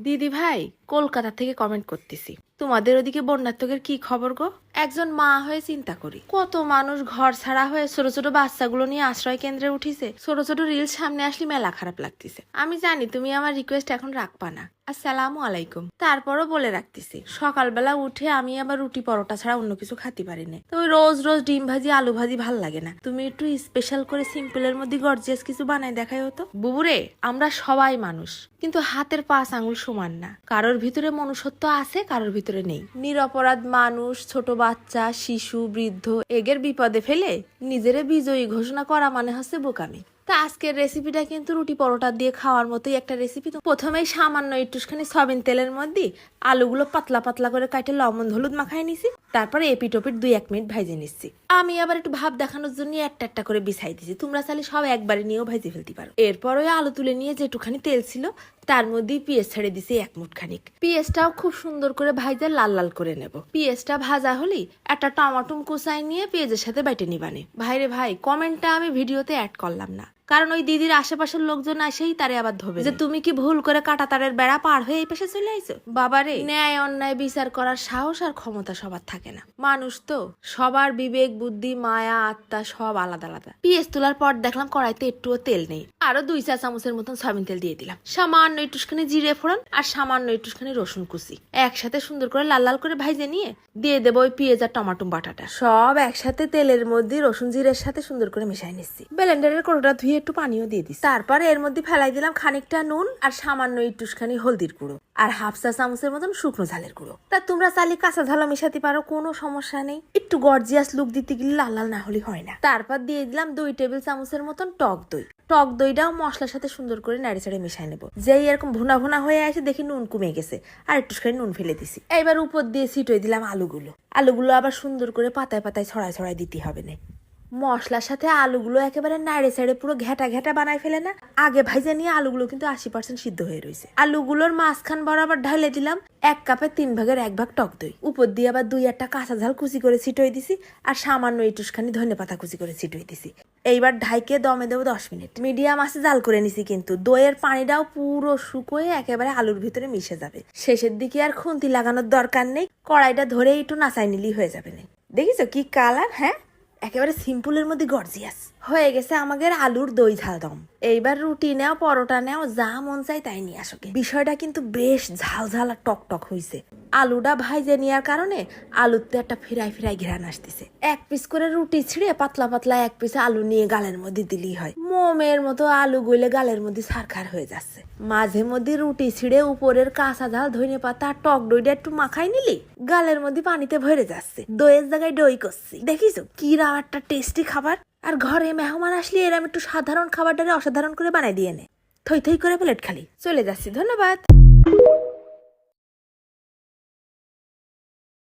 দিদি ভাই কলকাতা থেকে কমেন্ট করতেছি, তোমাদের ওদিকে বন্যাত্মকের কি খবর গো? একজন মা হয়ে চিন্তা করি, কত মানুষ ঘর ছাড়া হয়ে ছোট ছোট বাচ্চাগুলো নিয়ে আশ্রয় কেন্দ্রে উঠিছে। ছোট ছোট রিল সামনে আসলে মেলা খারাপ লাগতেছে। আমি জানি তুমি আমার রিকোয়েস্ট এখন রাখবা না, আসসালামু আলাইকুম, তারপরও বলে রাখতেছি, সকালবেলা উঠে আমি আবার রুটি পরোটা ছাড়া অন্য কিছু খাতে পারি না। তো রোজ রোজ ডিম ভাজি আলু ভাজি ভাল লাগে না, তুমি একটু স্পেশাল করে সিম্পলের মধ্যে গর্জিয়াস কিছু বানাই দেখাই হতো। বুবুরে, আমরা সবাই মানুষ, কিন্তু হাতের 5 আঙুল সমান না। কারোর ভিতরে মনুষ্যত্ব আছে, কারোর ভিতরে নেই। নিরপরাধ মানুষ, ছোট বাচ্চা, শিশু, বৃদ্ধ এগের বিপদে ফেলে নিজেরে বিজয়ী ঘোষণা করা মানে হচ্ছে বোকামি। তা আজকের রেসিপিটা কিন্তু রুটি পরোটা দিয়ে খাওয়ার মতোই একটা রেসিপি। তো প্রথমেই সামান্য একটুখানি সয়াবিন তেলের মধ্যে আলুগুলো পাতলা পাতলা করে কাটে লবণ হলুদ মাখাই নিছি। তারপরে এপিট ওপিট 2-1 মিনিট ভাইজে নিচ্ছি। আমি আবার একটু ভাব দেখানোর জন্য একটা করে বিছাই দিছি, তোমরা চাইলে সব একবারে নিয়েও ভাইজে ফেলতে পারো। এরপর ওই আলু তুলে নিয়ে যেটুখানি তেল ছিল তার মধ্যে পেঁয়াজ ছেড়ে দিছি 1 মুঠ খানিক। পেঁয়াজটাও খুব সুন্দর করে ভাইজে লাল লাল করে নেব। পেঁয়াজটা ভাজা হলেই একটা টমাটো কুচাই নিয়ে পেঁয়াজের সাথে বাইটে নিবানে। ভাইরে ভাই, কমেন্টটা আমি ভিডিওতে অ্যাড করলাম না, কারণ ওই দিদির আশেপাশের লোকজন আসেই তারে আবার ধোবে যে তুমি কি ভুল করে কাঁটাতারের বেড়া পার হয়ে এই পাশে চলে আইছো। বাবারে, ন্যায় অন্যায় বিচার করার সাহস আর ক্ষমতা সবার থাকে না। মানুষ তো, সবার বিবেক বুদ্ধি মায়া আত্মা সব আলাদা আলাদা। পেঁয়াজ তোলার পর দেখলাম কড়াইতে একটুও তেল নেই, আরো 2 চা চামচের মতন সয়াবিন তেল দিয়ে দিলাম। সামান্য একটুখানি জিরে ফোড়ন আর সামান্য একটুখানি রসুন কুচি একসাথে সুন্দর করে লাল লাল করে ভাইজে নিয়ে দিয়ে দেবো ওই পেঁয়াজ আর টমাটো বাটাটা। সব একসাথে তেলের মধ্যে রসুন জিরের সাথে সুন্দর করে মিশাই নিচ্ছি। ব্লেন্ডারের কোটোটা ধুয়ে একটু পানিও দিয়ে দিচ্ছি। তারপরে এর মধ্যে ফেলাই দিলাম খানিকটা নুন আর সামান্য একটুখানি হলদির গুঁড়ো আর 1/2 চা চামচের মতন শুকনো ঝালের গুঁড়ো। তা তোমরা চাইলে কাঁচা ঝালও মিশাতে পারো, কোনো সমস্যা নেই। একটু গর্জিয়াস লুক দিতে গেলে লাল লাল না হলে হয় না। তারপর দিয়ে দিলাম 2 টেবিল চামচের মতন টক দই। টক দইটাও মশলার সাথে সুন্দর করে নাড়ি চাড়ে মিশাই নেবো। যেই এরকম ভুনা ভুনা হয়ে আসে দেখি নুন কমে গেছে, আর একটুখানি নুন ফেলে দিছি। এবার উপর দিয়ে ছিটিয়ে দিলাম আলুগুলো আবার সুন্দর করে পাতায় পাতায় ছড়ায় ছড়ায় দিতে হবে না। মশলার সাথে আলুগুলো একেবারে নাড়ে চাড়ে পুরো ঘেটা ঘেটা বানায় ফেলে না। আগে ভাইজে নিয়ে আলুগুলো কিন্তু 80% সিদ্ধ হয়ে রয়েছে। আলুগুলোর মাঝখান বরাবর ঢালে দিলাম 1 কাপে 3 ভাগের 1 ভাগ টক দই। উপর দিয়ে আবার 2-1টা কাঁচা ঝাল কুচি করে ছিটিয়ে দিছি আর সামান্য একটুখানি ধনেপাতা কুচি করে ছিটিয়ে দিছি। এইবার ঢাইকে দমে দেবো 10 মিনিট। মিডিয়াম আঁচে জাল করে নিছি, কিন্তু দইয়ের পানিটাও পুরো শুকোয়ে একেবারে আলুর ভিতরে মিশে যাবে। শেষের দিকে আর খুন্তি লাগানোর দরকার নেই, কড়াইটা ধরে একটু নাচাই নিলেই হয়ে যাবে না। দেখিছো কি কালার? হ্যাঁ, একেবারে সিম্পলের মধ্যে গর্জিয়াস হয়ে গেছে আমাদের আলুর দই ঝাল দম। এইবার রুটি নেও, পরোটা নেও, যা মন চাই তাই নিয়ে আসো। বিষয়টা কিন্তু বেশ ঝাল ঝাল আর টক টক হয়েছে। আলুটা ভাইজে নেওয়ার কারণে আলুতে একটা ফিরাই ফিরাই ঘ্রাণ আসতেছে। 1 পিস করে রুটি ছিঁড়ে পাতলা পাতলা 1 পিস আলু নিয়ে গালের মধ্যে দিলেই হয়। মোমের মতো আলু গইলে গালের মধ্যে ছারখার হয়ে যাচ্ছে। মাঝে মধ্যে রুটি ছিঁড়ে উপরের কাঁচা ঝাল ধনেপাতা আর টক দইটা একটু মাখাই নিলি গালের মধ্যে পানিতে ভরে যাচ্ছে। দইয়ের জায়গায় দই করছি। দেখিছো কি একটা টেস্টি খাবার। আর ঘরে মেহমান আসলে এরম একটু সাধারণ খাবারটারে অসাধারণ করে বানাই দিয়ে নে। থই থই করে প্লেট খালি চলে যাচ্ছি। ধন্যবাদ।